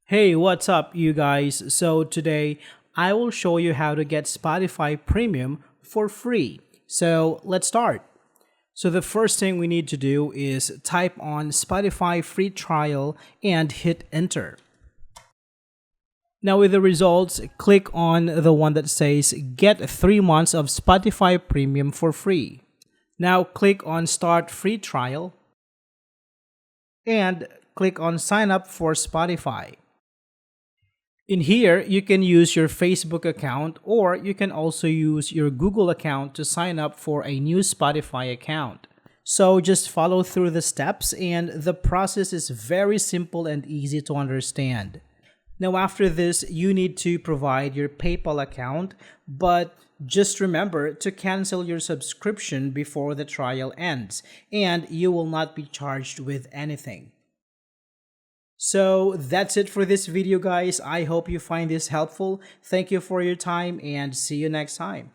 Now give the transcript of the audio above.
Hey, what's up, you guys? So, today I will show you how to get Spotify Premium for free. So, let's start. So, the first thing we need to do is type on Spotify free trial and hit enter. Now, with the results, click on the one that says get 3 months of Spotify Premium for free. Now, click on start free trial and click on sign up for Spotify. In here, you can use your Facebook account or you can also use your Google account to sign up for a new Spotify account. So just follow through the steps and the process is very simple and easy to understand. Now after this, you need to provide your PayPal account, but just remember to cancel your subscription before the trial ends and you will not be charged with anything. So that's it for this video, guys. I hope you find this helpful. Thank you for your time and see you next time.